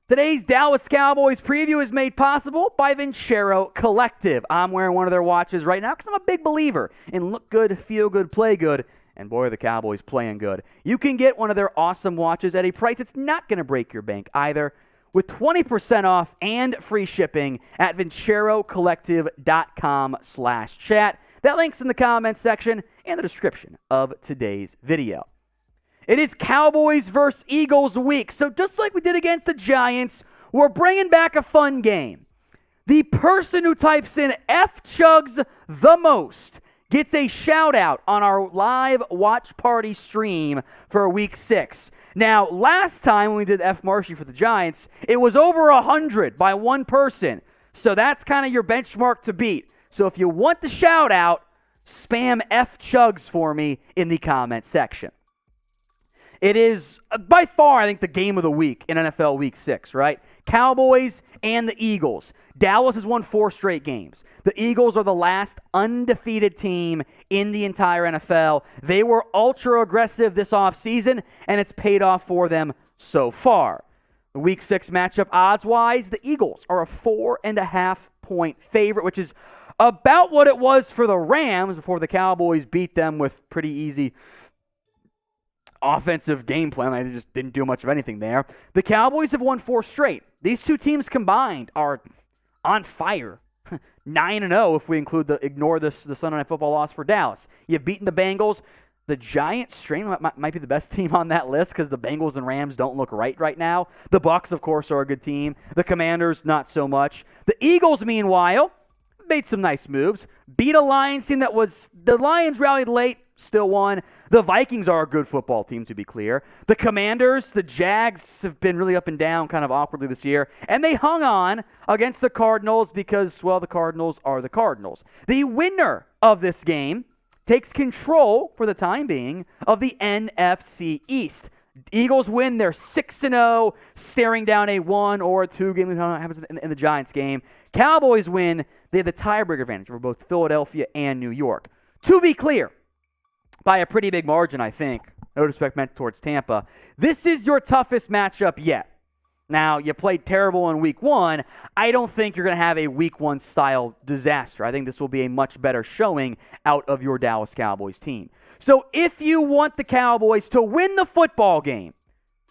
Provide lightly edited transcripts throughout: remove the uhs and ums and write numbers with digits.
Today's Dallas Cowboys preview is made possible by Vincero Collective. I'm wearing one of their watches right now because I'm a big believer in look good, feel good, play good, and boy, are the Cowboys playing good. You can get one of their awesome watches at a price that's not going to break your bank either, with 20% off and free shipping at vincerocollective.com/chat. That link's in the comments section and the description of today's video. It is Cowboys versus Eagles week, so just like we did against the Giants, we're bringing back a fun game. The person who types in F Chuggs the most gets a shout-out on our live watch party stream for week 6. Now, last time when we did F Marshy for the Giants, it was over 100 by one person, so that's kind of your benchmark to beat. So if you want the shout-out, spam F Chuggs for me in the comment section. It is, by far, I think, the game of the week in NFL Week 6, right? Cowboys and the Eagles. Dallas has won 4 straight games. The Eagles are the last undefeated team in the entire NFL. They were ultra-aggressive this offseason, and it's paid off for them so far. The Week 6 matchup odds-wise, the Eagles are a 4.5-point favorite, which is about what it was for the Rams before the Cowboys beat them with pretty easy offensive game plan. They just didn't do much of anything there. The Cowboys have won 4 straight. These two teams combined are on fire. 9-0 if we ignore the Sunday Night Football loss for Dallas. You've beaten the Bengals. The Giants might be the best team on that list because the Bengals and Rams don't look right now. The Bucs, of course, are a good team. The Commanders, not so much. The Eagles, meanwhile, made some nice moves. Beat a Lions team the Lions rallied late, still won. The Vikings are a good football team, to be clear. The Commanders, the Jags have been really up and down kind of awkwardly this year. And they hung on against the Cardinals because, well, the Cardinals are the Cardinals. The winner of this game takes control, for the time being, of the NFC East. Eagles win, they're 6-0, staring down a 1 or a 2 game. What happens in the Giants game. Cowboys win, they have the tiebreaker advantage over both Philadelphia and New York. To be clear, by a pretty big margin, I think, no respect meant towards Tampa, this is your toughest matchup yet. Now, you played terrible in week 1. I don't think you're going to have a week 1 style disaster. I think this will be a much better showing out of your Dallas Cowboys team. So if you want the Cowboys to win the football game,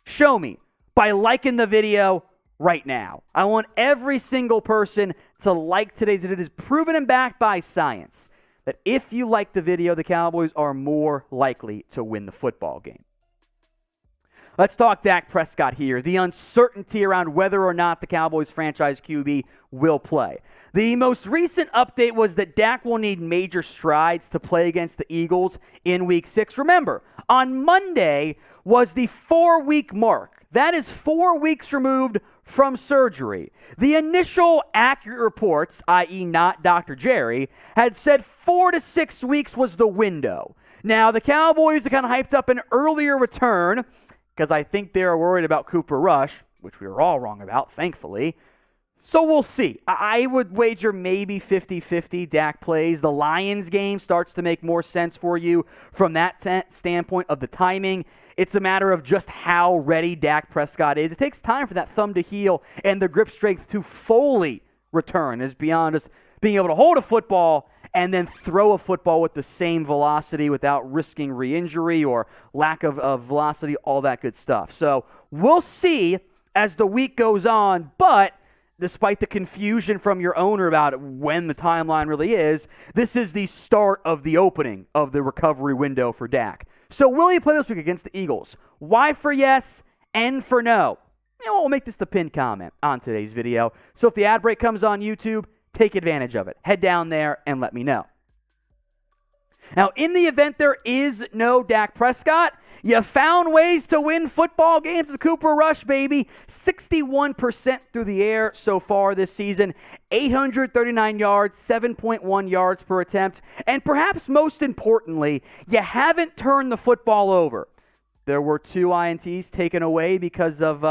show me by liking the video right now. I want every single person to like today's video. It is proven and backed by science that if you like the video, the Cowboys are more likely to win the football game. Let's talk Dak Prescott here. The uncertainty around whether or not the Cowboys franchise QB will play. The most recent update was that Dak will need major strides to play against the Eagles in Week 6. Remember, on Monday was the 4-week mark. That is 4 weeks removed from surgery. The initial accurate reports, i.e. not Dr. Jerry, had said 4 to 6 weeks was the window. Now, the Cowboys are kind of hyped up an earlier return because I think they are worried about Cooper Rush, which we were all wrong about, thankfully. So we'll see. I would wager maybe 50-50 Dak plays. The Lions game starts to make more sense for you from that standpoint of the timing. It's a matter of just how ready Dak Prescott is. It takes time for that thumb to heal and the grip strength to fully return. It's beyond just being able to hold a football and then throw a football with the same velocity without risking re-injury or lack of velocity, all that good stuff. So we'll see as the week goes on, but despite the confusion from your owner about when the timeline really is, this is the start of the opening of the recovery window for Dak. So will he play this week against the Eagles? Y for yes, N for no. We'll make this the pinned comment on today's video. So if the ad break comes on YouTube, take advantage of it. Head down there and let me know. Now, in the event there is no Dak Prescott, you found ways to win football games with Cooper Rush, baby. 61% through the air so far this season. 839 yards, 7.1 yards per attempt. And perhaps most importantly, you haven't turned the football over. There were 2 INTs taken away because of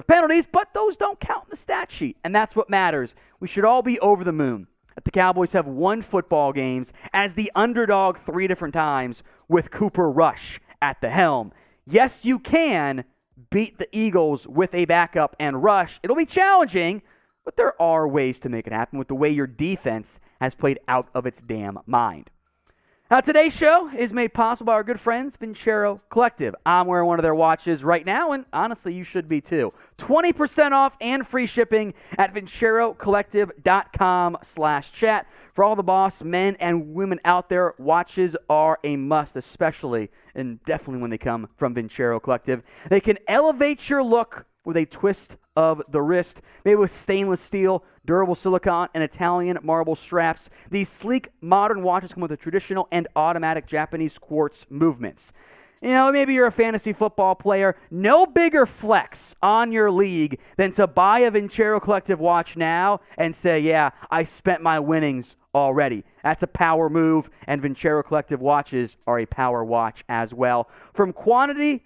penalties, but those don't count in the stat sheet. And that's what matters. We should all be over the moon that the Cowboys have won football games as the underdog 3 different times with Cooper Rush at the helm. Yes, you can. beat the Eagles with a backup and rush. It'll be challenging, but there are ways to make it happen with the way your defense has played out of its damn mind. Now, today's show is made possible by our good friends, Vincero Collective. I'm wearing one of their watches right now, and honestly, you should be too. 20% off and free shipping at vincerocollective.com/chat. For all the boss men and women out there, watches are a must, especially and definitely when they come from Vincero Collective. They can elevate your look with a twist of the wrist, made with stainless steel, durable silicone, and Italian marble straps. These sleek, modern watches come with a traditional and automatic Japanese quartz movements. You know, maybe you're a fantasy football player. No bigger flex on your league than to buy a Vincero Collective watch now and say, yeah, I spent my winnings already. That's a power move, and Vincero Collective watches are a power watch as well. From quality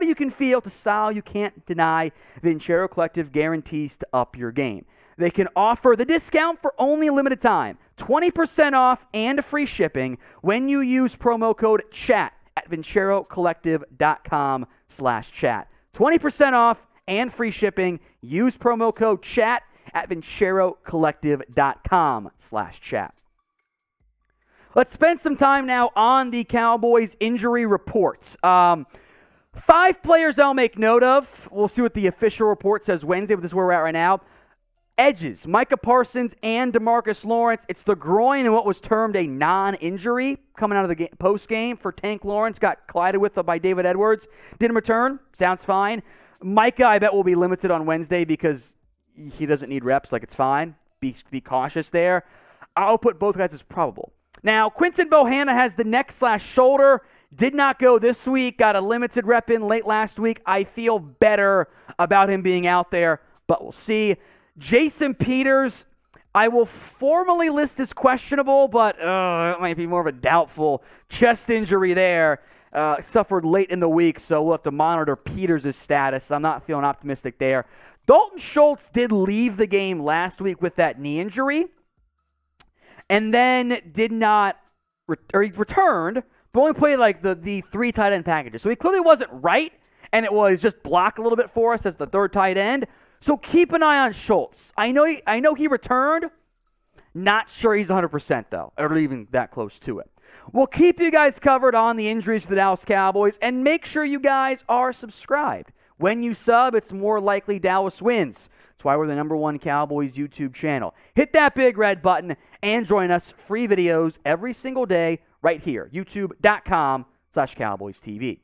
you can feel to style you can't deny, Vincero Collective guarantees to up your game. They can offer the discount for only a limited time, 20% off and free shipping when you use promo code CHAT at vincerocollective.com/chat. 20% off and free shipping. Use promo code CHAT at vincerocollective.com/chat. Let's spend some time now on the Cowboys injury reports. 5 players I'll make note of. We'll see what the official report says Wednesday, but this is where we're at right now. Edges, Micah Parsons and DeMarcus Lawrence. It's the groin and what was termed a non-injury coming out of the post-game for Tank Lawrence. Got collided with by David Edwards. Didn't return. Sounds fine. Micah, I bet, will be limited on Wednesday because he doesn't need reps. Like, it's fine. Be cautious there. I'll put both guys as probable. Now, Quinton Bohanna has the neck/shoulder. Did not go this week. Got a limited rep in late last week. I feel better about him being out there, but we'll see. Jason Peters, I will formally list as questionable, but it might be more of a doubtful chest injury there. Suffered late in the week, so we'll have to monitor Peters' status. I'm not feeling optimistic there. Dalton Schultz did leave the game last week with that knee injury, and then he returned, but only played like the 3 tight end packages. So he clearly wasn't right, and it was just blocked a little bit for us as the 3rd tight end. So keep an eye on Schultz. I know he returned. Not sure he's 100% though, or even that close to it. We'll keep you guys covered on the injuries for the Dallas Cowboys, and make sure you guys are subscribed. When you sub, it's more likely Dallas wins. That's why we're the #1 Cowboys YouTube channel. Hit that big red button and join us. Free videos every single day right here. YouTube.com/Cowboys TV.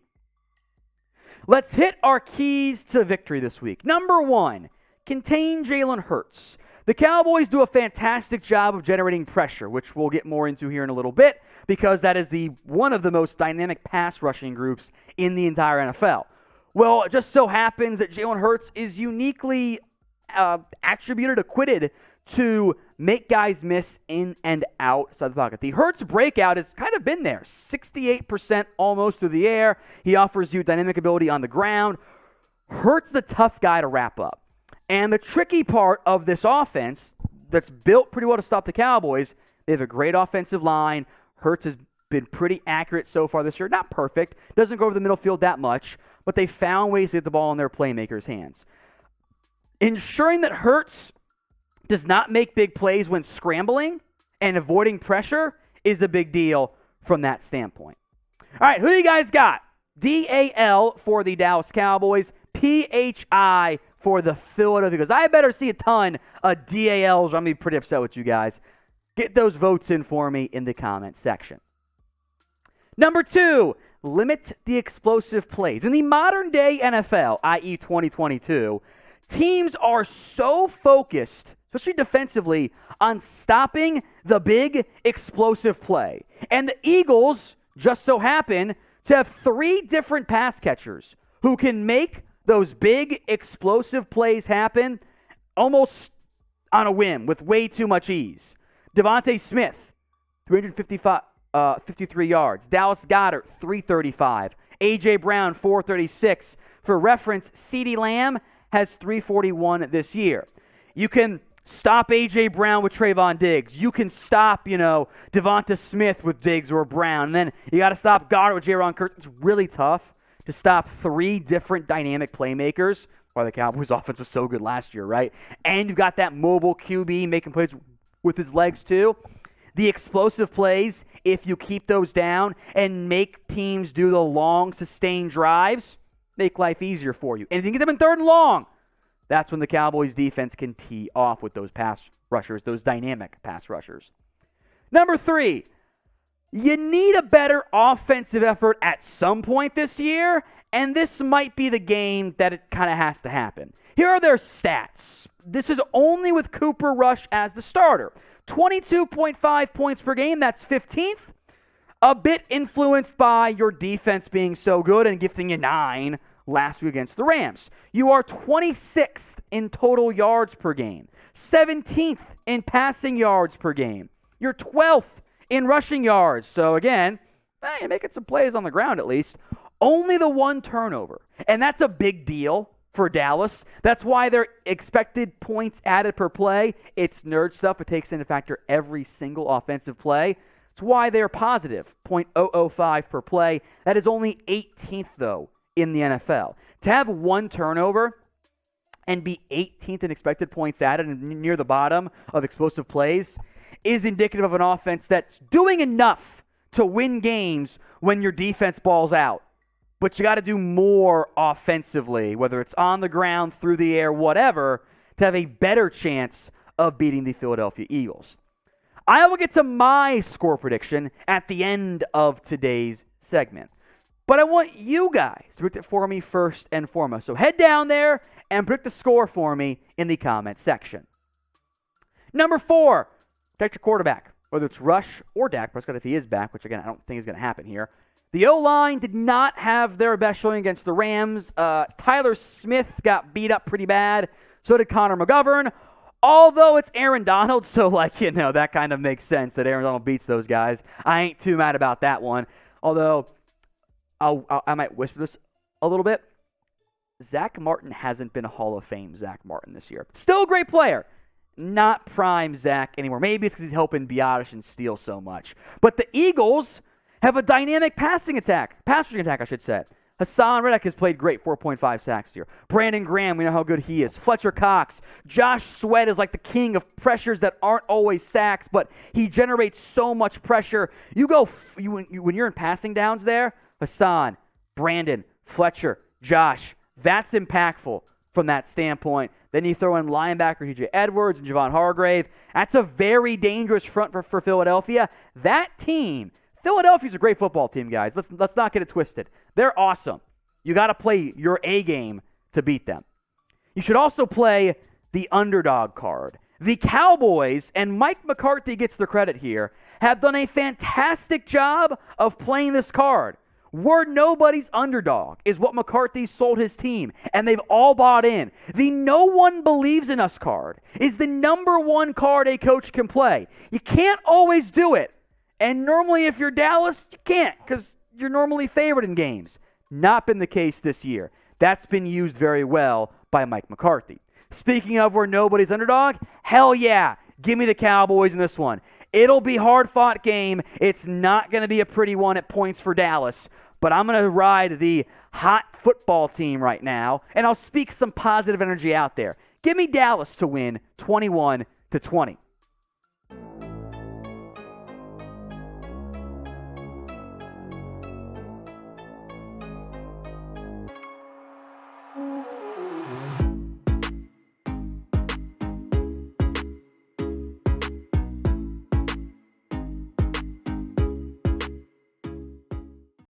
Let's hit our keys to victory this week. Number 1, contain Jalen Hurts. The Cowboys do a fantastic job of generating pressure, which we'll get more into here in a little bit, because that is one of the most dynamic pass rushing groups in the entire NFL. Well, it just so happens that Jalen Hurts is uniquely acquitted to make guys miss in and outside the pocket. The Hurts breakout has kind of been there, 68% almost through the air. He offers you dynamic ability on the ground. Hurts is a tough guy to wrap up. And the tricky part of this offense that's built pretty well to stop the Cowboys, they have a great offensive line. Hurts has been pretty accurate so far this year. Not perfect. Doesn't go over the middle field that much, but they found ways to get the ball in their playmakers' hands. Ensuring that Hurts does not make big plays when scrambling and avoiding pressure is a big deal from that standpoint. All right, who do you guys got? DAL for the Dallas Cowboys, PHI for the Philadelphia Eagles. I better see a ton of DALs. I'm going to be pretty upset with you guys. Get those votes in for me in the comment section. Number 2, limit the explosive plays. In the modern day NFL, i.e. 2022, teams are so focused, especially defensively, on stopping the big explosive play. And the Eagles just so happen to have 3 different pass catchers who can make those big explosive plays happen almost on a whim with way too much ease. Devontae Smith, 53 yards. Dallas Goedert, 335. A.J. Brown, 436. For reference, CeeDee Lamb has 341 this year. You can stop A.J. Brown with Trayvon Diggs. You can stop, Devonta Smith with Diggs or Brown. And then you got to stop Goddard with Jaron Curse. It's really tough to stop 3 different dynamic playmakers. Why the Cowboys' offense was so good last year, right? And you've got that mobile QB making plays with his legs too. The explosive plays, if you keep those down and make teams do the long, sustained drives, make life easier for you. And if you can get them in 3rd and long, that's when the Cowboys' defense can tee off with those pass rushers, those dynamic pass rushers. Number 3, you need a better offensive effort at some point this year, and this might be the game that it kind of has to happen. Here are their stats. This is only with Cooper Rush as the starter. 22.5 points per game, that's 15th. A bit influenced by your defense being so good and gifting you 9 last week against the Rams. You are 26th in total yards per game, 17th in passing yards per game. You're 12th in rushing yards. So again, you're making some plays on the ground at least. Only the 1 turnover. And that's a big deal for Dallas. That's why their expected points added per play, it's nerd stuff. It takes into factor every single offensive play. It's why they're positive, 0.005 per play. That is only 18th, though, in the NFL. To have 1 turnover and be 18th in expected points added and near the bottom of explosive plays is indicative of an offense that's doing enough to win games when your defense balls out. But you got to do more offensively, whether it's on the ground, through the air, whatever, to have a better chance of beating the Philadelphia Eagles. I will get to my score prediction at the end of today's segment. But I want you guys to predict it for me first and foremost. So head down there and predict the score for me in the comments section. Number 4, protect your quarterback, whether it's Rush or Dak Prescott if he is back, which again I don't think is going to happen here. The O-line did not have their best showing against the Rams. Tyler Smith got beat up pretty bad. So did Connor McGovern. Although it's Aaron Donald, so that kind of makes sense that Aaron Donald beats those guys. I ain't too mad about that one. Although I might whisper this a little bit. Zach Martin hasn't been a Hall of Fame Zach Martin this year. Still a great player. Not prime Zach anymore. Maybe it's because he's helping Biotish and Steele so much. But the Eagles have a dynamic passing attack, I should say. Hassan Reddick has played great, 4.5 sacks here. Brandon Graham, we know how good he is. Fletcher Cox. Josh Sweat is like the king of pressures that aren't always sacks, but he generates so much pressure. When you're in passing downs there, Hassan, Brandon, Fletcher, Josh, that's impactful from that standpoint. Then you throw in linebacker TJ Edwards and Javon Hargrave. That's a very dangerous front for Philadelphia. That team, Philadelphia's a great football team, guys. Let's not get it twisted. They're awesome. You got to play your A game to beat them. You should also play the underdog card. The Cowboys, and Mike McCarthy gets the credit here, have done a fantastic job of playing this card. We're nobody's underdog is what McCarthy sold his team, and they've all bought in. The no one believes in us card is the number 1 card a coach can play. You can't always do it. And normally if you're Dallas, you can't because you're normally favored in games. Not been the case this year. That's been used very well by Mike McCarthy. Speaking of where nobody's underdog, hell yeah, give me the Cowboys in this one. It'll be a hard-fought game. It's not going to be a pretty one at points for Dallas, but I'm going to ride the hot football team right now, and I'll speak some positive energy out there. Give me Dallas to win 21-20.